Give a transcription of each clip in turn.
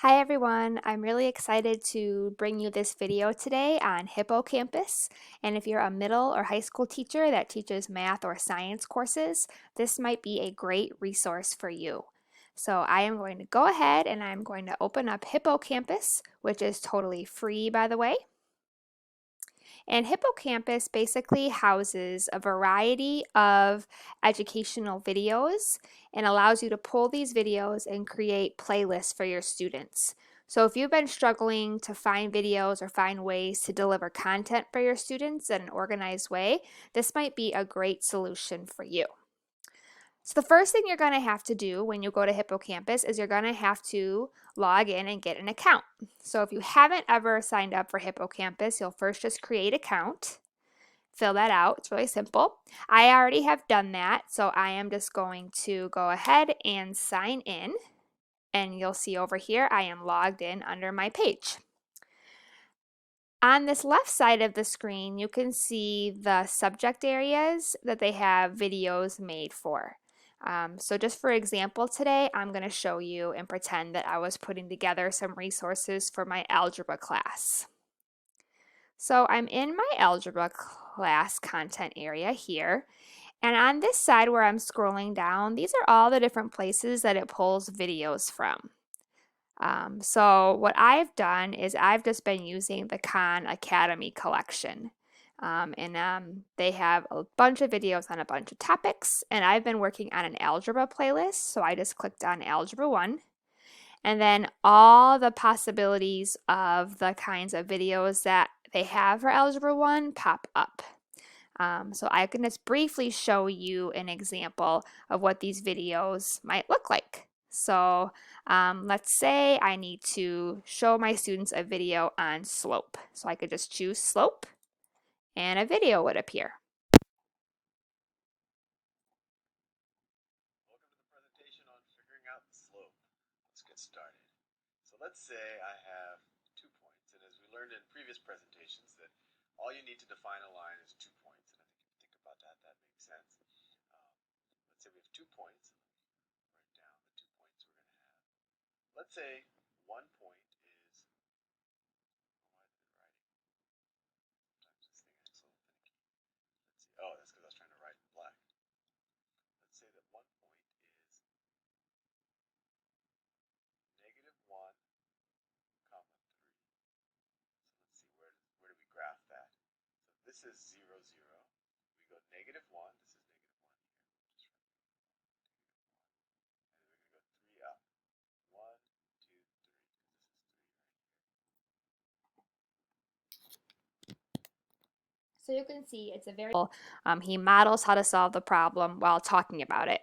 Hi everyone, I'm really excited to bring you this video today on Hippocampus. And if you're a middle or high school teacher that teaches math or science courses, this might be a great resource for you. So I am going to go ahead and I'm going to open up Hippocampus, which is totally free by the way. And Hippocampus basically houses a variety of educational videos and allows you to pull these videos and create playlists for your students. So if you've been struggling to find videos or find ways to deliver content for your students in an organized way, this might be a great solution for you. So the first thing you're going to have to do when you go to Hippocampus is you're going to have to log in and get an account. So if you haven't ever signed up for Hippocampus, you'll first just create an account, fill that out. It's really simple. I already have done that, so I am just going to go ahead and sign in. And you'll see over here, I am logged in under my page. On this left side of the screen, you can see the subject areas that they have videos made for. So just for example today, I'm going to show you and pretend that I was putting together some resources for my algebra class. So I'm in my algebra class content area here. And on this side where I'm scrolling down, these are all the different places that it pulls videos from. So what I've done is I've just been using the Khan Academy collection. They have a bunch of videos on a bunch of topics, and I've been working on an algebra playlist, so I just clicked on Algebra 1. And then all the possibilities of the kinds of videos that they have for Algebra 1 pop up. So I can just briefly show you an example of what these videos might look like. So let's say I need to show my students a video on slope. So I could just choose slope and a video would appear. Welcome to the presentation on figuring out the slope. Let's get started. So let's say I have 2 points, and as we learned in previous presentations that all you need to define a line is 2 points, and I think if you think about that, that makes sense. Let's say we have 2 points. Write down the 2 points we're going to have. Let's say 1 point is, why is it writing? Sometimes this thing acts a little finicky. Let's see, oh, that's because I was trying to write in black. Let's say that 1 point is -1, comma 3. So let's see, where do we graph that? So this is 0, 0. We go -1. This is -1 here. Just write -1. And then we're going to go 3 up. 1, 2, 3. Because this is 3 right here. So you can see it's a very he models how to solve the problem while talking about it.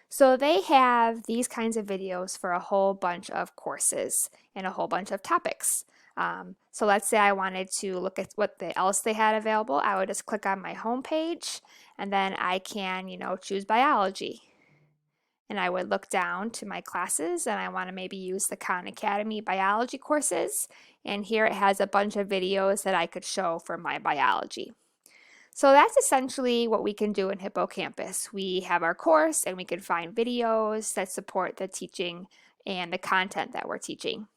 So they have these kinds of videos for a whole bunch of courses and a whole bunch of topics. So let's say I wanted to look at what else they had available. I would just click on my home page and then I can, choose biology. And I would look down to my classes and I want to maybe use the Khan Academy biology courses. And here it has a bunch of videos that I could show for my biology. So that's essentially what we can do in Hippocampus. We have our course and we can find videos that support the teaching and the content that we're teaching.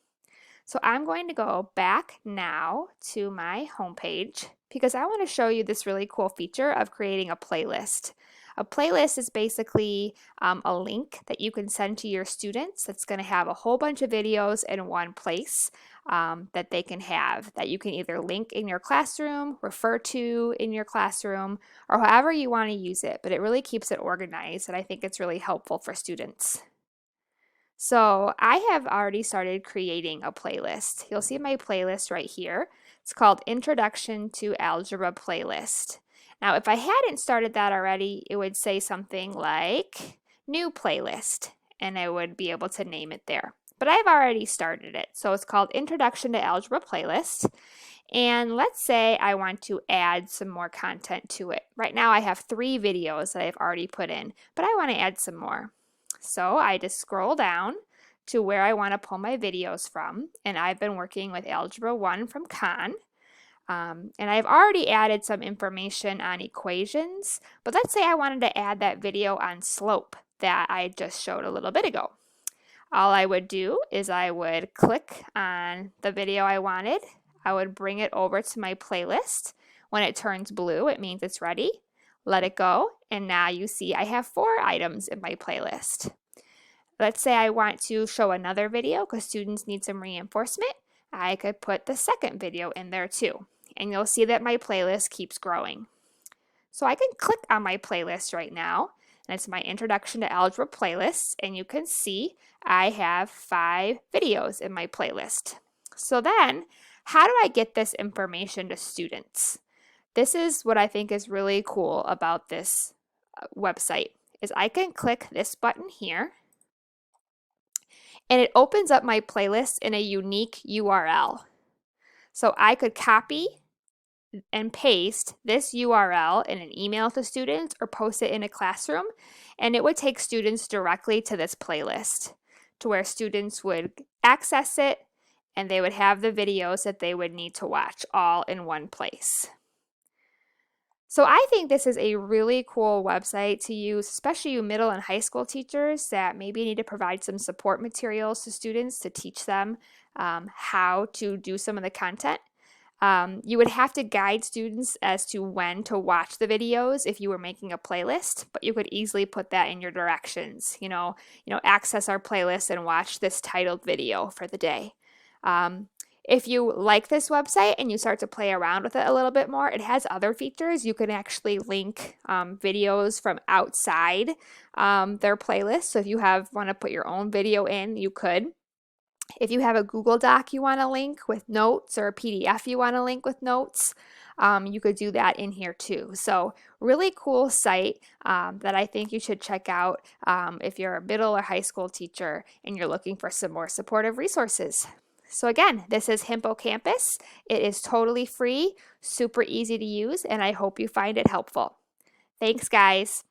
So I'm going to go back now to my homepage because I want to show you this really cool feature of creating a playlist. A playlist is basically a link that you can send to your students that's going to have a whole bunch of videos in one place that they can have, that you can either link in your classroom, refer to in your classroom, or however you want to use it, but it really keeps it organized and I think it's really helpful for students. So I have already started creating a playlist. You'll see my playlist right here. It's called Introduction to Algebra Playlist. Now, if I hadn't started that already, it would say something like New Playlist, and I would be able to name it there. But I've already started it. So it's called Introduction to Algebra Playlist. And let's say I want to add some more content to it. Right now I have 3 videos that I've already put in, but I want to add some more. So I just scroll down to where I want to pull my videos from, and I've been working with Algebra 1 from Khan. And I've already added some information on equations, but let's say I wanted to add that video on slope that I just showed a little bit ago. All I would do is I would click on the video I wanted. I would bring it over to my playlist. When it turns blue, it means it's ready. Let it go, and now you see I have 4 items in my playlist. Let's say I want to show another video because students need some reinforcement. I could put the second video in there too, and you'll see that my playlist keeps growing. So I can click on my playlist right now, and it's my Introduction to Algebra playlist, and you can see I have 5 videos in my playlist. So then, how do I get this information to students? This is what I think is really cool about this website, is I can click this button here, and it opens up my playlist in a unique URL. So I could copy and paste this URL in an email to students or post it in a classroom, and it would take students directly to this playlist to where students would access it and they would have the videos that they would need to watch all in one place. So I think this is a really cool website to use, especially you middle and high school teachers that maybe need to provide some support materials to students to teach them how to do some of the content. You would have to guide students as to when to watch the videos if you were making a playlist, but you could easily put that in your directions. Access our playlist and watch this titled video for the day. If you like this website and you start to play around with it a little bit more, it has other features. You can actually link videos from outside their playlist. So if you want to put your own video in, you could. If you have a Google Doc you want to link with notes or a PDF you want to link with notes, you could do that in here too. So really cool site that I think you should check out if you're a middle or high school teacher and you're looking for some more supportive resources. So again, this is Hippocampus. It is totally free, super easy to use, and I hope you find it helpful. Thanks, guys.